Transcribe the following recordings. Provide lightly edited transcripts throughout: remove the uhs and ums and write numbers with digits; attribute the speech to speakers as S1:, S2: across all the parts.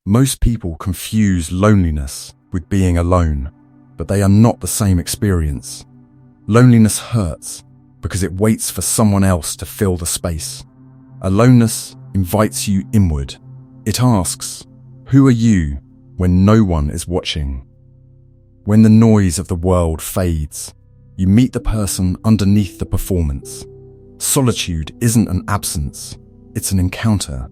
S1: Most people confuse loneliness with being alone, but they are not the same experience. Loneliness hurts because it waits for someone else to fill the space. Aloneness invites you inward. It asks, "Who are you?" when no one is watching. When the noise of the world fades, you meet the person underneath the performance. Solitude isn't an absence, it's an encounter.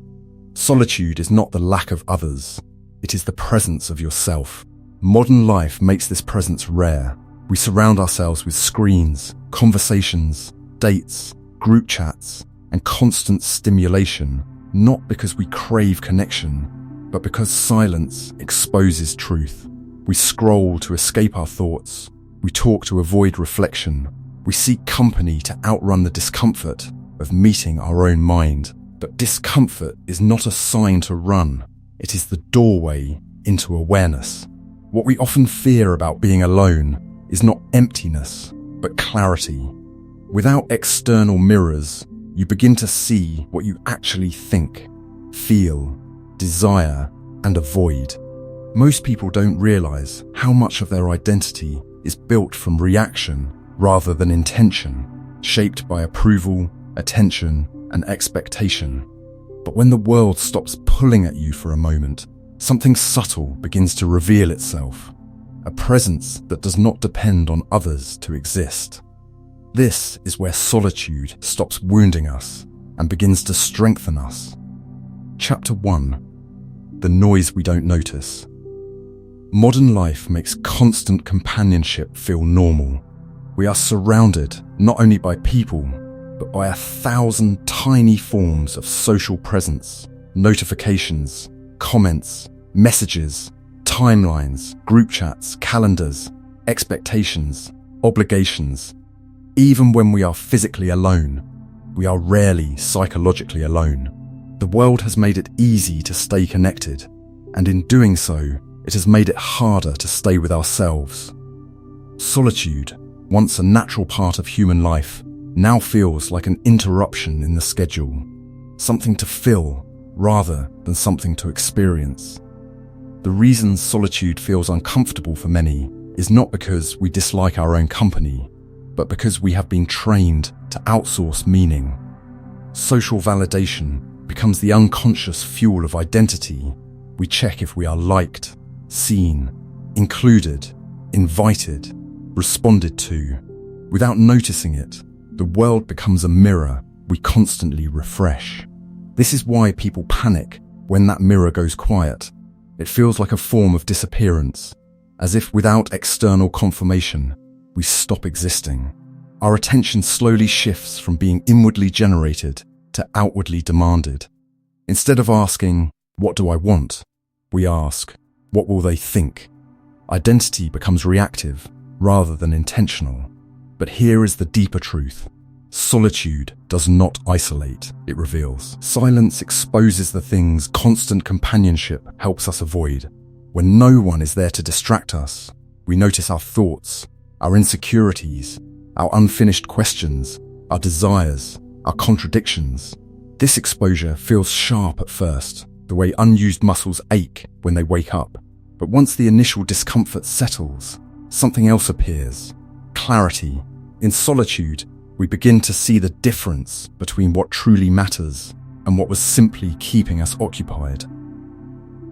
S1: Solitude is not the lack of others, it is the presence of yourself. Modern life makes this presence rare. We surround ourselves with screens, conversations, dates, group chats, and constant stimulation, not because we crave connection, but because silence exposes truth. We scroll to escape our thoughts. We talk to avoid reflection. We seek company to outrun the discomfort of meeting our own mind. But discomfort is not a sign to run. It is the doorway into awareness. What we often fear about being alone is not emptiness, but clarity. Without external mirrors, you begin to see what you actually think, feel, desire, and avoid. Most people don't realize how much of their identity is built from reaction rather than intention, shaped by approval, attention, and expectation. But when the world stops pulling at you for a moment, something subtle begins to reveal itself, a presence that does not depend on others to exist. This is where solitude stops wounding us and begins to strengthen us. Chapter 1. The noise we don't notice. Modern life makes constant companionship feel normal. We are surrounded not only by people, but by 1,000 tiny forms of social presence, notifications, comments, messages, timelines, group chats, calendars, expectations, obligations. Even when we are physically alone, we are rarely psychologically alone. The world has made it easy to stay connected, and in doing so, it has made it harder to stay with ourselves. Solitude, once a natural part of human life, now feels like an interruption in the schedule, something to fill rather than something to experience. The reason solitude feels uncomfortable for many is not because we dislike our own company, but because we have been trained to outsource meaning. Social validation becomes the unconscious fuel of identity. We check if we are liked, seen, included, invited, responded to. Without noticing it, the world becomes a mirror we constantly refresh. This is why people panic when that mirror goes quiet. It feels like a form of disappearance, as if without external confirmation, we stop existing. Our attention slowly shifts from being inwardly generated to outwardly demanded. Instead of asking, "What do I want?" we ask, "What will they think?" Identity becomes reactive rather than intentional. But here is the deeper truth. Solitude does not isolate, it reveals. Silence exposes the things constant companionship helps us avoid. When no one is there to distract us, we notice our thoughts, our insecurities, our unfinished questions, our desires, our contradictions. This exposure feels sharp at first, the way unused muscles ache when they wake up. But once the initial discomfort settles, something else appears: clarity. In solitude, we begin to see the difference between what truly matters and what was simply keeping us occupied.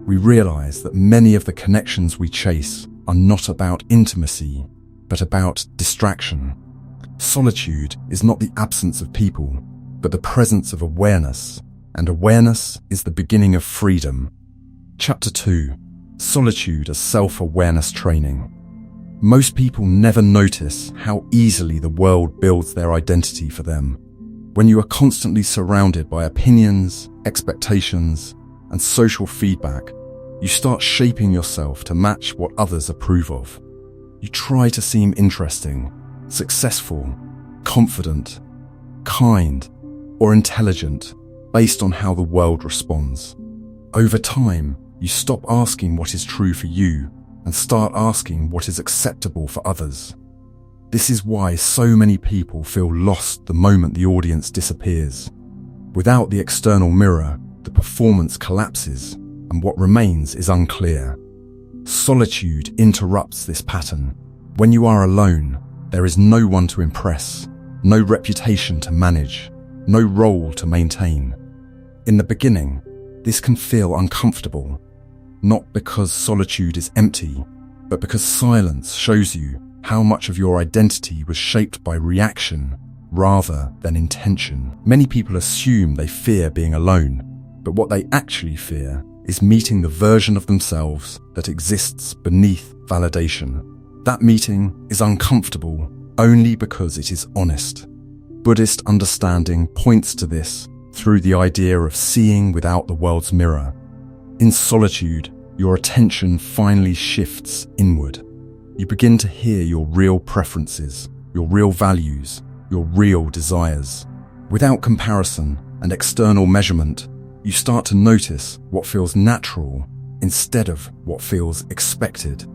S1: We realize that many of the connections we chase are not about intimacy, but about distraction. Solitude is not the absence of people, but the presence of awareness, and awareness is the beginning of freedom. Chapter 2. Solitude as self-awareness training. Most people never notice how easily the world builds their identity for them. When you are constantly surrounded by opinions, expectations, and social feedback, you start shaping yourself to match what others approve of. You try to seem interesting, successful, confident, kind, or intelligent based on how the world responds. Over time, you stop asking what is true for you and start asking what is acceptable for others. This is why so many people feel lost the moment the audience disappears. Without the external mirror, the performance collapses, and what remains is unclear. Solitude interrupts this pattern. When you are alone, there is no one to impress, no reputation to manage, no role to maintain. In the beginning, this can feel uncomfortable, not because solitude is empty, but because silence shows you how much of your identity was shaped by reaction rather than intention. Many people assume they fear being alone, but what they actually fear is meeting the version of themselves that exists beneath validation. That meeting is uncomfortable only because it is honest. Buddhist understanding points to this through the idea of seeing without the world's mirror. In solitude, your attention finally shifts inward. You begin to hear your real preferences, your real values, your real desires. Without comparison and external measurement, you start to notice what feels natural instead of what feels expected.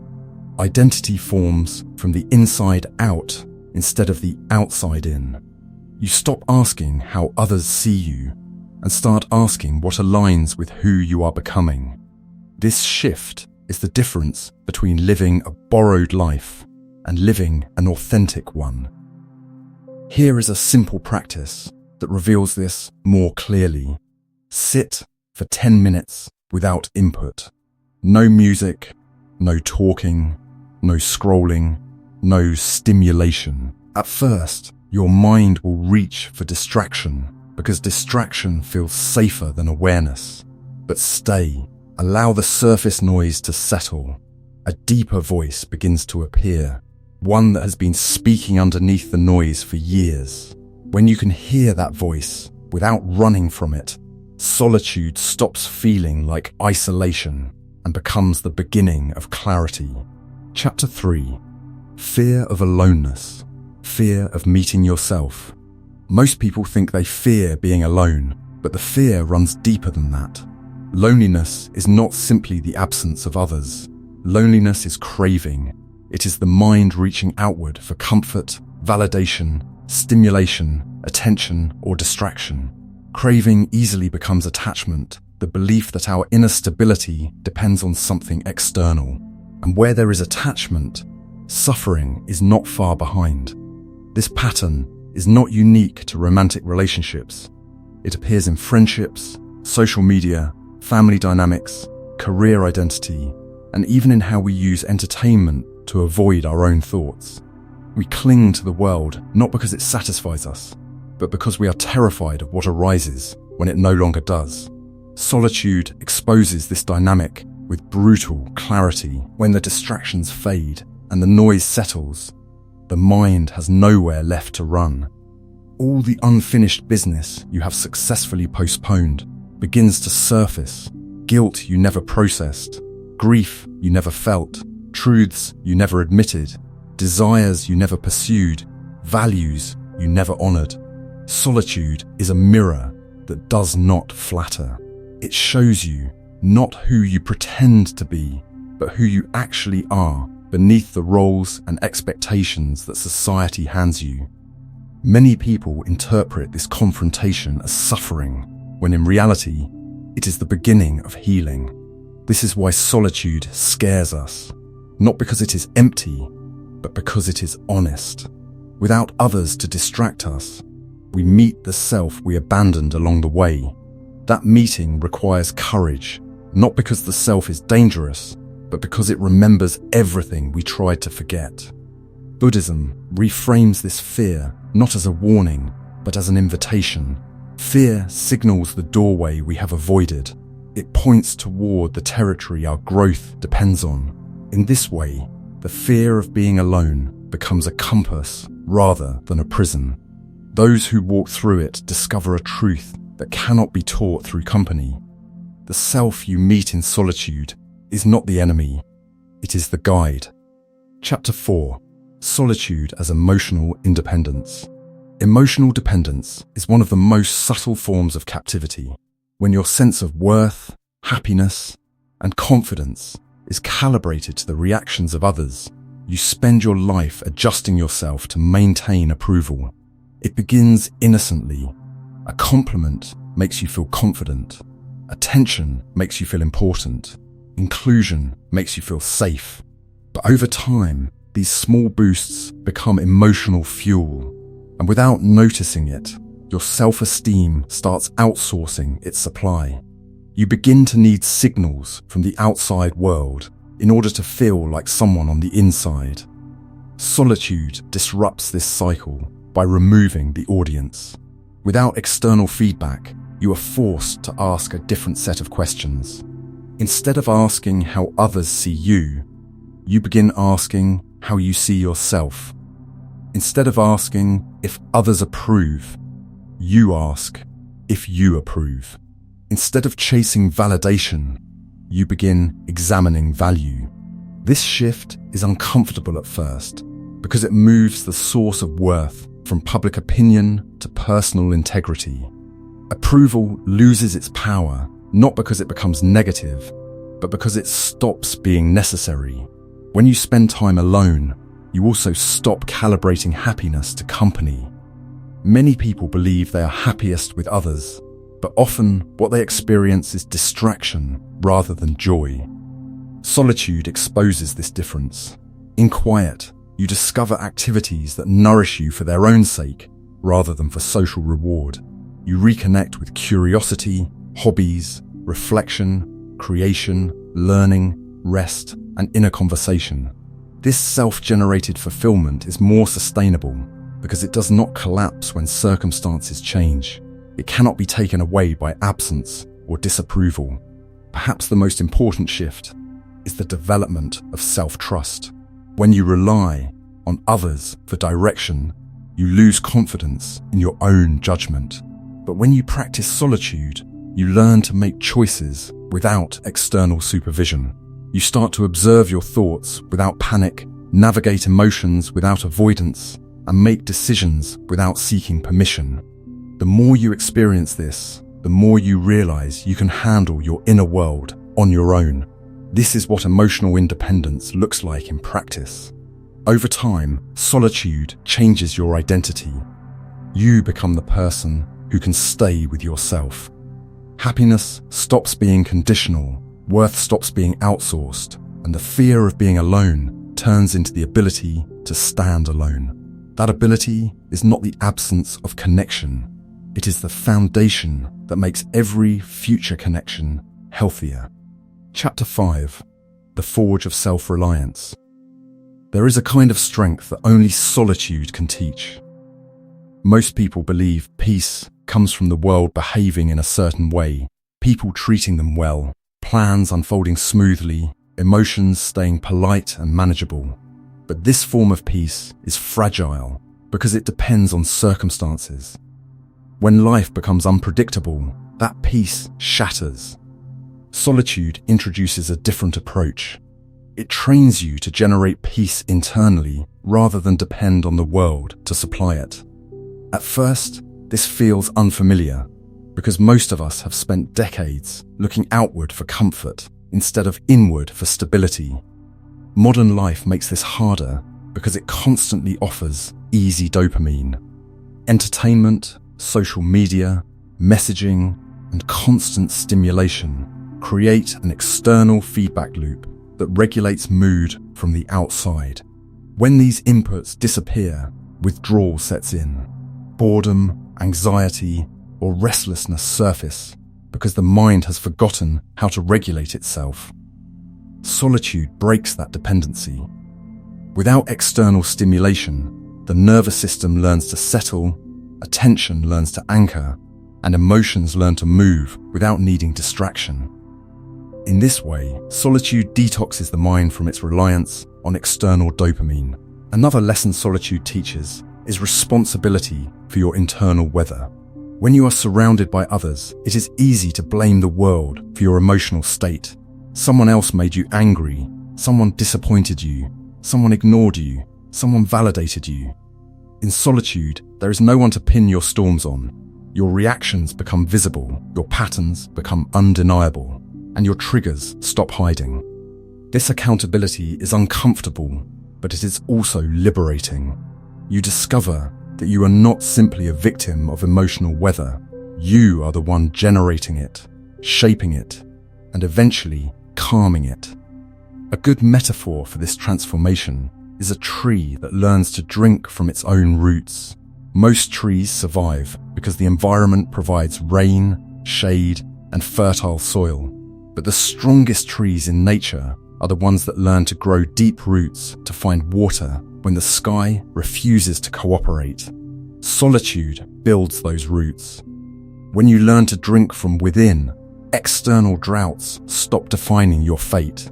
S1: Identity forms from the inside out instead of the outside in. You stop asking how others see you and start asking what aligns with who you are becoming. This shift is the difference between living a borrowed life and living an authentic one. Here is a simple practice that reveals this more clearly. Sit for 10 minutes without input. No music, no talking, no scrolling, no stimulation. At first, your mind will reach for distraction because distraction feels safer than awareness. But stay. Allow the surface noise to settle. A deeper voice begins to appear, one that has been speaking underneath the noise for years. When you can hear that voice without running from it, solitude stops feeling like isolation and becomes the beginning of clarity. Chapter 3. Fear of aloneness. Fear of meeting yourself. Most people think they fear being alone, but the fear runs deeper than that. Loneliness is not simply the absence of others. Loneliness is craving. It is the mind reaching outward for comfort, validation, stimulation, attention, or distraction. Craving easily becomes attachment, the belief that our inner stability depends on something external. And where there is attachment, suffering is not far behind. This pattern is not unique to romantic relationships. It appears in friendships, social media, family dynamics, career identity, and even in how we use entertainment to avoid our own thoughts. We cling to the world not because it satisfies us, but because we are terrified of what arises when it no longer does. Solitude exposes this dynamic with brutal clarity. When the distractions fade and the noise settles, the mind has nowhere left to run. All the unfinished business you have successfully postponed begins to surface. Guilt you never processed, grief you never felt, truths you never admitted, desires you never pursued, values you never honored. Solitude is a mirror that does not flatter. It shows you not who you pretend to be, but who you actually are beneath the roles and expectations that society hands you. Many people interpret this confrontation as suffering, when in reality, it is the beginning of healing. This is why solitude scares us, not because it is empty, but because it is honest. Without others to distract us, we meet the self we abandoned along the way. That meeting requires courage, not because the self is dangerous, but because it remembers everything we tried to forget. Buddhism reframes this fear not as a warning, but as an invitation. Fear signals the doorway we have avoided. It points toward the territory our growth depends on. In this way, the fear of being alone becomes a compass rather than a prison. Those who walk through it discover a truth that cannot be taught through company. The self you meet in solitude is not the enemy, it is the guide. Chapter 4. Solitude as emotional independence. Emotional dependence is one of the most subtle forms of captivity. When your sense of worth, happiness, and confidence is calibrated to the reactions of others, you spend your life adjusting yourself to maintain approval. It begins innocently. A compliment makes you feel confident. Attention makes you feel important. Inclusion makes you feel safe. But over time, these small boosts become emotional fuel. And without noticing it, your self-esteem starts outsourcing its supply. You begin to need signals from the outside world in order to feel like someone on the inside. Solitude disrupts this cycle by removing the audience. Without external feedback, you are forced to ask a different set of questions. Instead of asking how others see you, you begin asking how you see yourself. Instead of asking if others approve, you ask if you approve. Instead of chasing validation, you begin examining value. This shift is uncomfortable at first because it moves the source of worth from public opinion to personal integrity. Approval loses its power, not because it becomes negative, but because it stops being necessary. When you spend time alone, you also stop calibrating happiness to company. Many people believe they are happiest with others, but often what they experience is distraction rather than joy. Solitude exposes this difference. In quiet, you discover activities that nourish you for their own sake rather than for social reward. You reconnect with curiosity, hobbies, reflection, creation, learning, rest, and inner conversation. This self-generated fulfillment is more sustainable because it does not collapse when circumstances change. It cannot be taken away by absence or disapproval. Perhaps the most important shift is the development of self-trust. When you rely on others for direction, you lose confidence in your own judgment. But when you practice solitude, you learn to make choices without external supervision. You start to observe your thoughts without panic, navigate emotions without avoidance, and make decisions without seeking permission. The more you experience this, the more you realize you can handle your inner world on your own. This is what emotional independence looks like in practice. Over time, solitude changes your identity. You become the person who can stay with yourself. Happiness stops being conditional, worth stops being outsourced, and the fear of being alone turns into the ability to stand alone. That ability is not the absence of connection. It is the foundation that makes every future connection healthier. Chapter 5. The Forge of Self-Reliance. There is a kind of strength that only solitude can teach. Most people believe peace comes from the world behaving in a certain way, people treating them well, plans unfolding smoothly, emotions staying polite and manageable. But this form of peace is fragile because it depends on circumstances. When life becomes unpredictable, that peace shatters. Solitude introduces a different approach. It trains you to generate peace internally rather than depend on the world to supply it. At first, this feels unfamiliar because most of us have spent decades looking outward for comfort instead of inward for stability. Modern life makes this harder because it constantly offers easy dopamine. Entertainment, social media, messaging, and constant stimulation create an external feedback loop that regulates mood from the outside. When these inputs disappear, withdrawal sets in. Boredom, anxiety, or restlessness surface because the mind has forgotten how to regulate itself. Solitude breaks that dependency. Without external stimulation, the nervous system learns to settle, attention learns to anchor, and emotions learn to move without needing distraction. In this way, solitude detoxes the mind from its reliance on external dopamine. Another lesson solitude teaches is responsibility for your internal weather. When you are surrounded by others, it is easy to blame the world for your emotional state. Someone else made you angry, someone disappointed you, someone ignored you, someone validated you. In solitude, there is no one to pin your storms on. Your reactions become visible, your patterns become undeniable, and your triggers stop hiding. This accountability is uncomfortable, but it is also liberating. You discover that you are not simply a victim of emotional weather. You are the one generating it. shaping it, and eventually calming it. A good metaphor for this transformation is a tree that learns to drink from its own roots. Most trees survive because the environment provides rain, shade, and fertile soil. But the strongest trees in nature are the ones that learn to grow deep roots to find water when the sky refuses to cooperate. Solitude builds those roots. When you learn to drink from within, external droughts stop defining your fate.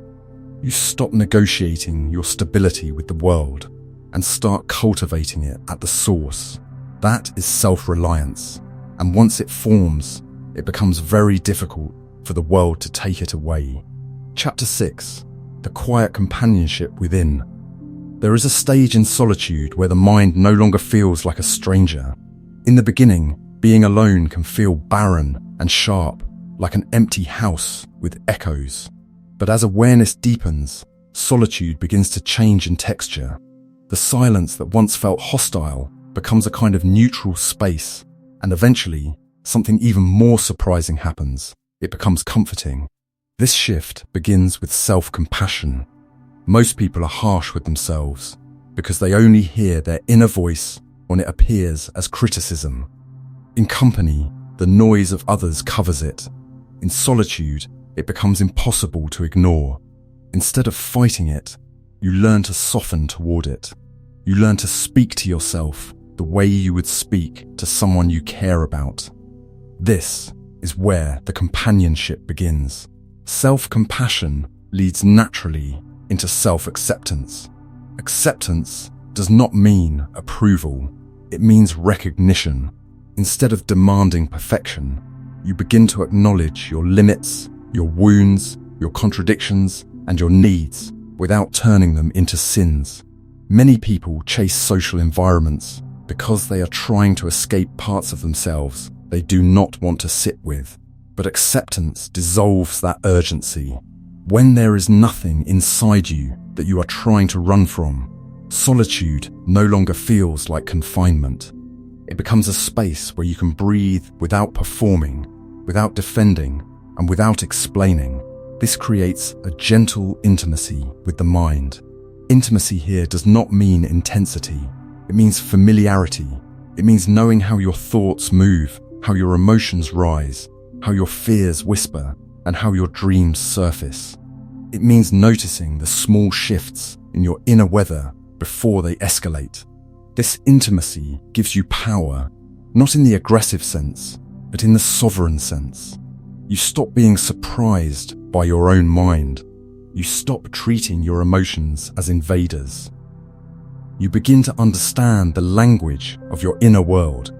S1: You stop negotiating your stability with the world and start cultivating it at the source. That is self-reliance, and once it forms, it becomes very difficult for the world to take it away. Chapter 6. The quiet companionship within. There is a stage in solitude where the mind no longer feels like a stranger. In the beginning, being alone can feel barren and sharp, like an empty house with echoes. But as awareness deepens, solitude begins to change in texture. The silence that once felt hostile becomes a kind of neutral space, and eventually, something even more surprising happens. It becomes comforting. This shift begins with self-compassion. Most people are harsh with themselves because they only hear their inner voice when it appears as criticism. In company, the noise of others covers it. In solitude, it becomes impossible to ignore. Instead of fighting it, you learn to soften toward it. You learn to speak to yourself the way you would speak to someone you care about. This is where the companionship begins. Self-compassion leads naturally into self-acceptance. Acceptance does not mean approval. It means recognition. Instead of demanding perfection, you begin to acknowledge your limits, your wounds, your contradictions, and your needs without turning them into sins. Many people chase social environments because they are trying to escape parts of themselves they do not want to sit with. But acceptance dissolves that urgency. When there is nothing inside you that you are trying to run from, solitude no longer feels like confinement. It becomes a space where you can breathe without performing, without defending, and without explaining. This creates a gentle intimacy with the mind. Intimacy here does not mean intensity. It means familiarity. It means knowing how your thoughts move, how your emotions rise, how your fears whisper, and how your dreams surface. It means noticing the small shifts in your inner weather before they escalate. This intimacy gives you power, not in the aggressive sense, but in the sovereign sense. You stop being surprised by your own mind. You stop treating your emotions as invaders. You begin to understand the language of your inner world,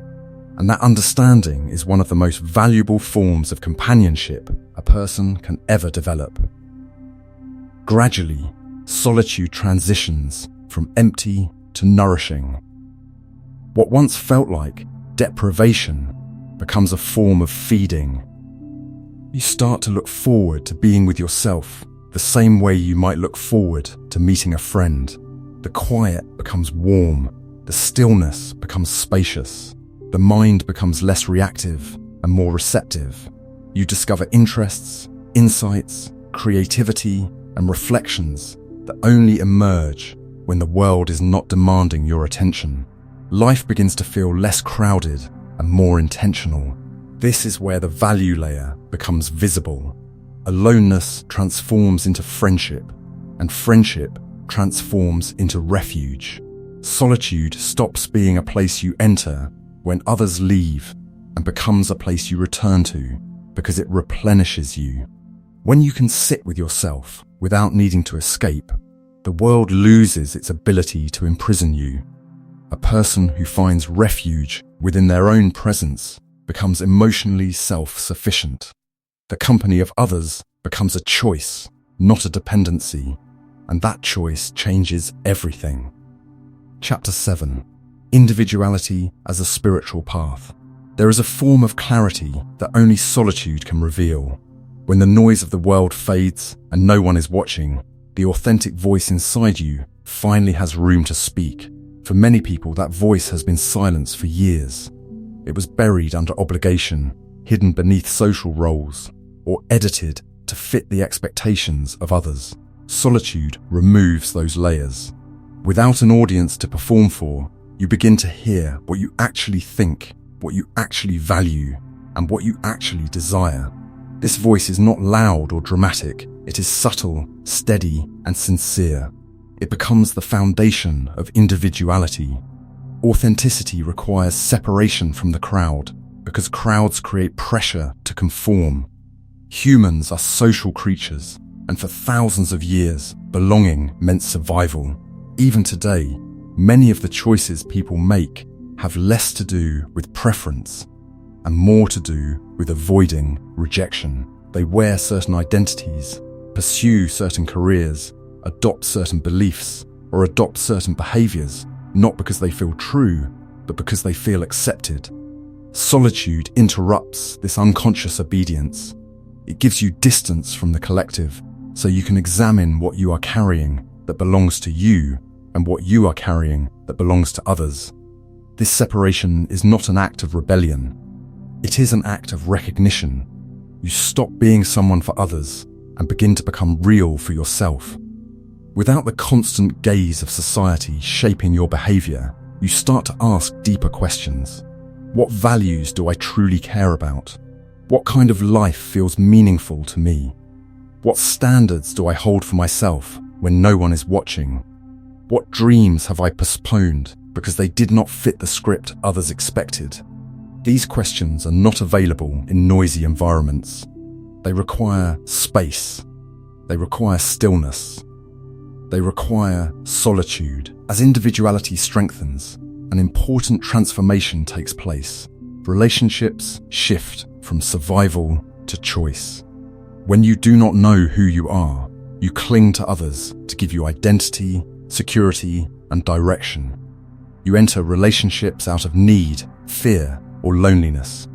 S1: and that understanding is one of the most valuable forms of companionship a person can ever develop. Gradually, solitude transitions from empty to nourishing. What once felt like deprivation becomes a form of feeding. You start to look forward to being with yourself the same way you might look forward to meeting a friend. The quiet becomes warm, the stillness becomes spacious, the mind becomes less reactive and more receptive. You discover interests, insights, creativity, and reflections that only emerge when the world is not demanding your attention. Life begins to feel less crowded and more intentional. This is where the value layer becomes visible. Aloneness transforms into friendship, and friendship transforms into refuge. Solitude stops being a place you enter when others leave and becomes a place you return to because it replenishes you. When you can sit with yourself without needing to escape, the world loses its ability to imprison you. A person who finds refuge within their own presence becomes emotionally self-sufficient. The company of others becomes a choice, not a dependency, and that choice changes everything. Chapter 7. Individuality as a spiritual path. There is a form of clarity that only solitude can reveal. When the noise of the world fades and no one is watching, the authentic voice inside you finally has room to speak. For many people, that voice has been silenced for years. It was buried under obligation, hidden beneath social roles, or edited to fit the expectations of others. Solitude removes those layers. Without an audience to perform for, you begin to hear what you actually think, what you actually value, and what you actually desire. This voice is not loud or dramatic. It is subtle, steady, and sincere. It becomes the foundation of individuality. Authenticity requires separation from the crowd, because crowds create pressure to conform. Humans are social creatures, and for thousands of years, belonging meant survival. Even today, many of the choices people make have less to do with preference and more to do with avoiding rejection. They wear certain identities, pursue certain careers, adopt certain beliefs, or adopt certain behaviors, not because they feel true, but because they feel accepted. Solitude interrupts this unconscious obedience. It gives you distance from the collective, so you can examine what you are carrying that belongs to you and what you are carrying that belongs to others. This separation is not an act of rebellion. It is an act of recognition. You stop being someone for others and begin to become real for yourself. Without the constant gaze of society shaping your behavior, you start to ask deeper questions. What values do I truly care about? What kind of life feels meaningful to me? What standards do I hold for myself when no one is watching? What dreams have I postponed because they did not fit the script others expected? These questions are not available in noisy environments. They require space. They require stillness. They require solitude. As individuality strengthens, an important transformation takes place. Relationships shift from survival to choice. When you do not know who you are, you cling to others to give you identity, security, and direction. You enter relationships out of need, fear, or loneliness.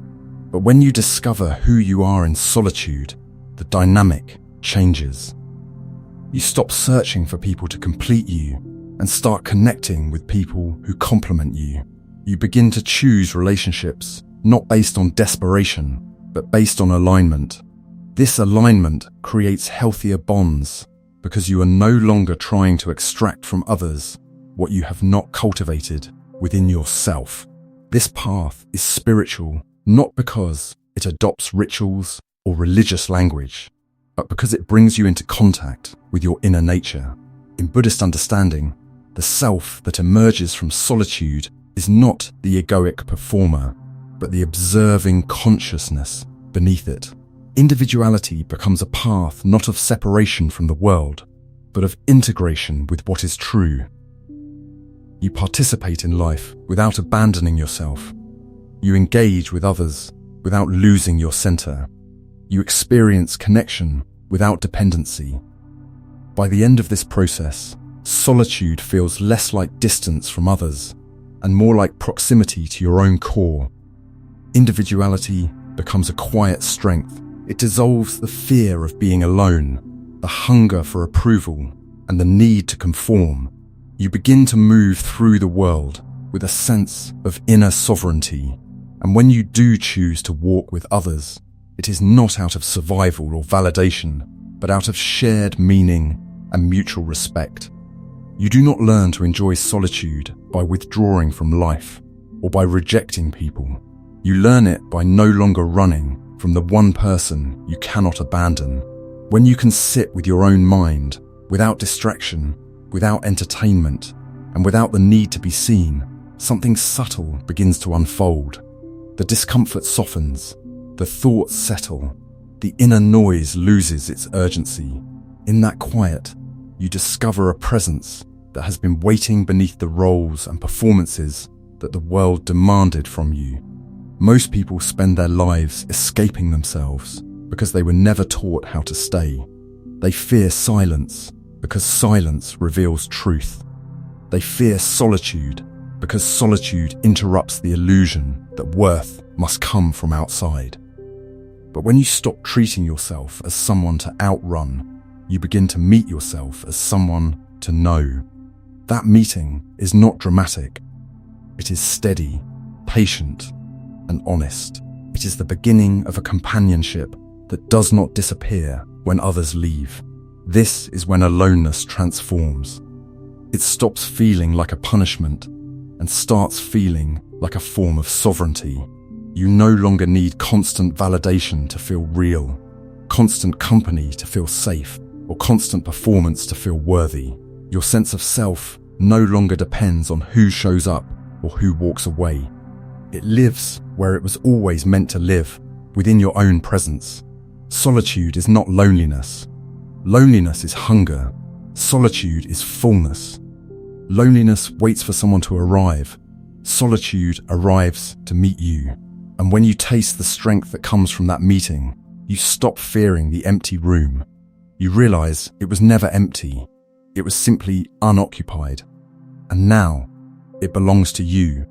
S1: But when you discover who you are in solitude, the dynamic changes. You stop searching for people to complete you and start connecting with people who complement you. You begin to choose relationships not based on desperation, but based on alignment. This alignment creates healthier bonds because you are no longer trying to extract from others what you have not cultivated within yourself. This path is spiritual, not because it adopts rituals or religious language, but because it brings you into contact with your inner nature. In Buddhist understanding, the self that emerges from solitude is not the egoic performer, but the observing consciousness beneath it. Individuality becomes a path not of separation from the world, but of integration with what is true. You participate in life without abandoning yourself. You engage with others without losing your center. You experience connection without dependency. By the end of this process, solitude feels less like distance from others and more like proximity to your own core. Individuality becomes a quiet strength. It dissolves the fear of being alone, the hunger for approval, and the need to conform. You begin to move through the world with a sense of inner sovereignty. And when you do choose to walk with others, it is not out of survival or validation, but out of shared meaning and mutual respect. You do not learn to enjoy solitude by withdrawing from life or by rejecting people. You learn it by no longer running from the one person you cannot abandon. When you can sit with your own mind, without distraction, without entertainment, and without the need to be seen, something subtle begins to unfold. The discomfort softens, the thoughts settle, the inner noise loses its urgency. In that quiet, you discover a presence that has been waiting beneath the roles and performances that the world demanded from you. Most people spend their lives escaping themselves because they were never taught how to stay. They fear silence because silence reveals truth. They fear solitude because solitude interrupts the illusion that worth must come from outside. But when you stop treating yourself as someone to outrun, you begin to meet yourself as someone to know. That meeting is not dramatic. It is steady, patient, and honest. It is the beginning of a companionship that does not disappear when others leave. This is when aloneness transforms. It stops feeling like a punishment and starts feeling like a form of sovereignty. You no longer need constant validation to feel real, constant company to feel safe, or constant performance to feel worthy. Your sense of self no longer depends on who shows up or who walks away. It lives where it was always meant to live, within your own presence. Solitude is not loneliness. Loneliness is hunger. Solitude is fullness. Loneliness waits for someone to arrive. Solitude arrives to meet you. And when you taste the strength that comes from that meeting, you stop fearing the empty room. You realize it was never empty. It was simply unoccupied. And now, it belongs to you.